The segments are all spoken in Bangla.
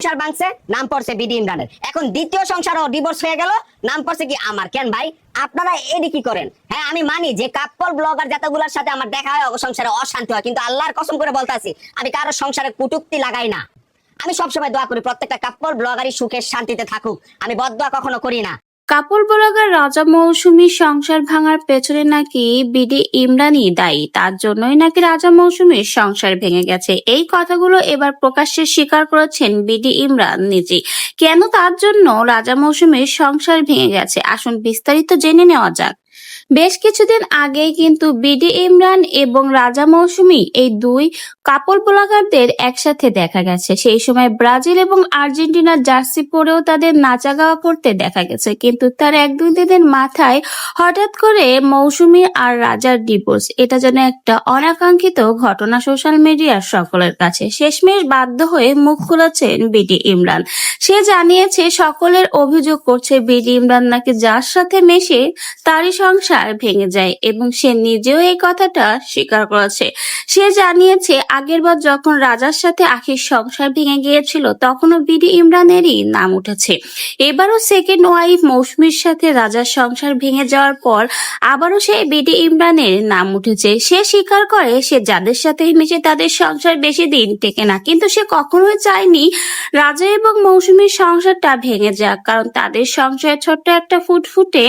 সংসার ভাঙছে, নাম পড়ছে বিডি ইমরানের। এখন দ্বিতীয় সংসারও ডিভোর্স হয়ে গেল, নাম পড়ছে কি আমার। কেন ভাই আপনারা এডি কি করেন? হ্যাঁ আমি মানি যে কাপল ব্লগার যতগুলোর সাথে আমার দেখা হয় সংসারে অশান্তি হয়, কিন্তু আল্লাহর কসম করে বলতাছি আমি কারো সংসারে কুটুক্তি লাগাই না। আমি সবসময় দোয়া করি প্রত্যেকটা কাপল ব্লগারই সুখে শান্তিতে থাকুক, আমি বদদোয়া কখনো করি না। কাপড় ব্লগার রাজা মৌসুমীর সংসার ভাঙার পেছনে নাকি বিডি ইমরানই দায়ী, তার জন্যই নাকি রাজা মৌসুমীর সংসার ভেঙে গেছে। এই কথাগুলো এবার প্রকাশ্যে স্বীকার করেছেন বিডি ইমরান নিজেই। কেন তার জন্য রাজা মৌসুমীর সংসার ভেঙে গেছে, আসুন বিস্তারিত জেনে নেওয়া যাক। বেশ কিছুদিন আগেই কিন্তু বিডি ইমরান এবং রাজা মৌসুমী এই দুই কাপল ব্লগারদের একসাথে দেখা গেছে। সেই সময় ব্রাজিল এবং আর্জেন্টিনার জার্সি পরেও তাদের নাচা গাওয়া করতে দেখা গেছে, কিন্তু তার এক দুই দিনের মাথায় হঠাৎ করে মৌসুমী আর রাজার ডিভোর্স। এটা যেন একটা অনাকাঙ্ক্ষিত ঘটনা সোশ্যাল মিডিয়ার সকলের কাছে। শেষমেশ বাধ্য হয়ে মুখ খুলেছেন বিডি ইমরান। সে জানিয়েছে সকলের অভিযোগ করছে বিডি ইমরান নাকি যার সাথে মেশে তারই সংসার ভেঙে যায়, এবং সে নিজেও এই কথাটা স্বীকার করেছে। সে জানিয়েছে আগেরবার যখন রাজার সাথে আখির সংসার ভেঙে গিয়েছিল তখনও বিডি ইমরানেরই নাম উঠেছে। এবারও সেকেন্ড ওয়াইফ মৌসুমীর সাথে রাজার সংসার ভেঙে যাওয়ার পর আবারও সেই বিডি ইমরানের নাম উঠেছে। সে স্বীকার করে সে যাদের সাথে মিশে তাদের সংসার বেশি দিন টেকে না, কিন্তু সে কখনোই চায়নি রাজা এবং মৌসুমীর সংসারটা ভেঙে যাক, কারণ তাদের সংসারে ছোট্ট একটা ফুটফুটে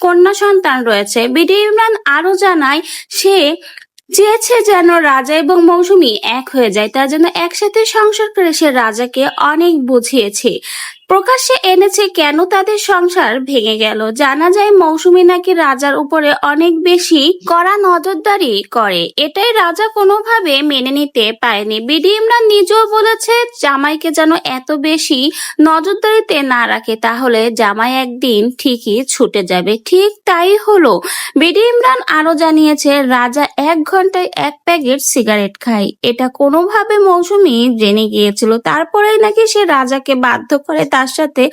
কন্যা সন্তান রয়েছে। বিডি ইমরান আরো জানায় সে চেয়েছে যেন রাজা এবং মৌসুমী এক হয়ে যায়, তার জন্য একসাথে সংসার করে সে রাজাকে অনেক বুঝিয়েছে, প্রকাশ্যে এনেছে কেন তাদের সংসার ভেঙে গেল। জানা যায় মৌসুমী নাকি রাজার উপরে অনেক বেশি কড়া নজরদারি করে, এটাই রাজা কোনোভাবে মেনে নিতে পারেনি। বিডি ইমরান নিজেও বলেছে জামাইকে যেন এত বেশি নজরদারিতে না রাখে, তাহলে জামাই একদিন ঠিকই ছুটে যাবে। ঠিক তাই হলো। বিডি ইমরান আরো জানিয়েছে রাজা 1 ঘন্টায় 1 প্যাকেট সিগারেট খায়, এটা কোনোভাবে মৌসুমী জেনে গিয়েছিল। তারপরেই নাকি সে রাজাকে বাধ্য করে তার সাথে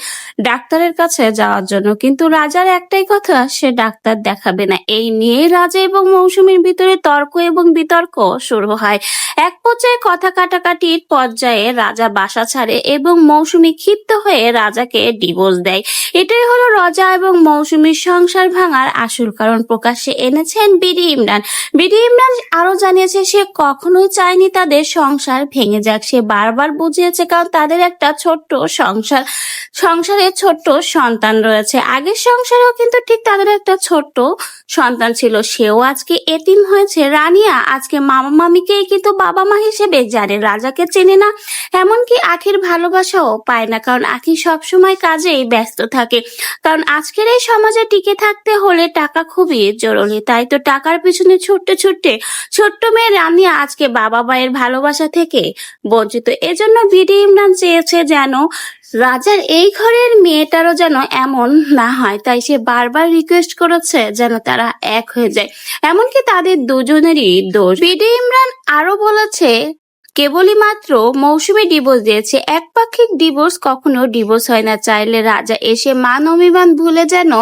ডাক্তারের কাছে যাওয়ার জন্য, কিন্তু রাজার একটাই কথা সে ডাক্তার দেখাবে না। এই নিয়ে রাজা এবং মৌসুমীর ভিতরে তর্ক এবং বিতর্ক শুরু হয়। এক পর্যায়ে কথা কাটাকাটির পর্যায়ে রাজা বাসা ছাড়ে এবং মৌসুমী ক্ষিপ্ত হয়ে রাজাকে ডিভোর্স দেয়। এটাই হলো রাজা এবং মৌসুমীর সংসার ভাঙার আসল কারণ প্রকাশ্যে এনেছেন বিডি ইমরান। বিডি ইমরান আরো জানিয়েছে সে কখনোই চায়নি তাদের সংসার ভেঙে যাক, সে বারবার বুঝিয়েছে কারণ তাদের একটা ছোট্ট সংসারে ছোট্ট সন্তান রয়েছে। আগের সংসারেও কিন্তু ঠিক তাদের একটা ছোট্ট সন্তান ছিল, সেও আজকে এতিম হয়েছে। রানিয়া আজকে মামা মামিকেই কিন্তু বাবা মা হিসেবে জানে, রাজাকে চেনে না, এমনকি আখির ভালোবাসাও পায় না, কারণ আখি সবসময় কাজেই ব্যস্ত থাকে। কারণ আজকের এই সমাজে টিকে থাকতে হলে টাকা খুবই জরুরি, তাই তো টাকার পিছনে ছুটতে ছুটতে ছোট্ট মেয়ে রানিয়া আজকে বাবা মায়ের ভালোবাসা থেকে বঞ্চিত। এজন্য বিডি ইমরান চেয়েছে যেন রাজার এই ঘরের মেয়েটারও যেন এমন না হয়, তাই সে বারবার রিকোয়েস্ট করেছে যেন তারা এক হয়ে যায়, এমনকি তাদের দুজনেরই দোষ। বিডি ইমরান আরো বলেছে কেবলই মাত্র মৌসুমী ডিভোর্স দিয়েছে, একপাক্ষিক ডিভোর্স কখনো ডিভোর্স হয় না, চাইলে রাজা এসে মান অভিমান ভুলে যেন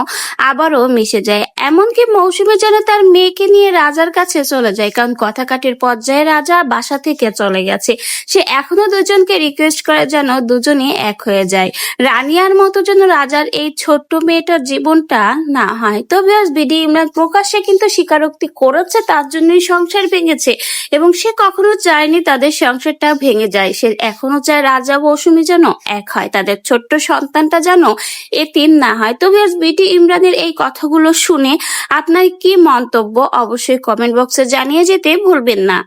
আবারও মিশে যায়, এমনকি মৌসুমী যেন তার মেয়েকে নিয়ে রাজার কাছে চলে যায়, কারণ কথা কাটির পর্যায়ে রাজা বাসা থেকে চলে গেছে। সে এখনো দুজনকে রিকোয়েস্ট করে যেন দুজনে এক হয়ে যায়, রানিয়ার মতো যেন রাজার এই ছোট্ট মেয়েটার জীবনটা না হয়। তবে বিডি ইমরান প্রকাশ্যে কিন্তু স্বীকারোক্তি করেছে তার জন্যই সংসার ভেঙেছে, এবং সে কখনো চায়নি তাদের সংসারটা ভেঙে যায়। সে এখনো চায় রাজা মৌসুমী যেন এক হয়, তাদের ছোট্ট সন্তানটা যেন এতিম না হয়। তবে বিডি ইমরানের এই কথাগুলো শুনে আপনার কি মন্তব্য অবশ্যই কমেন্ট বক্সে জানিয়ে যেতে ভুলবেন না।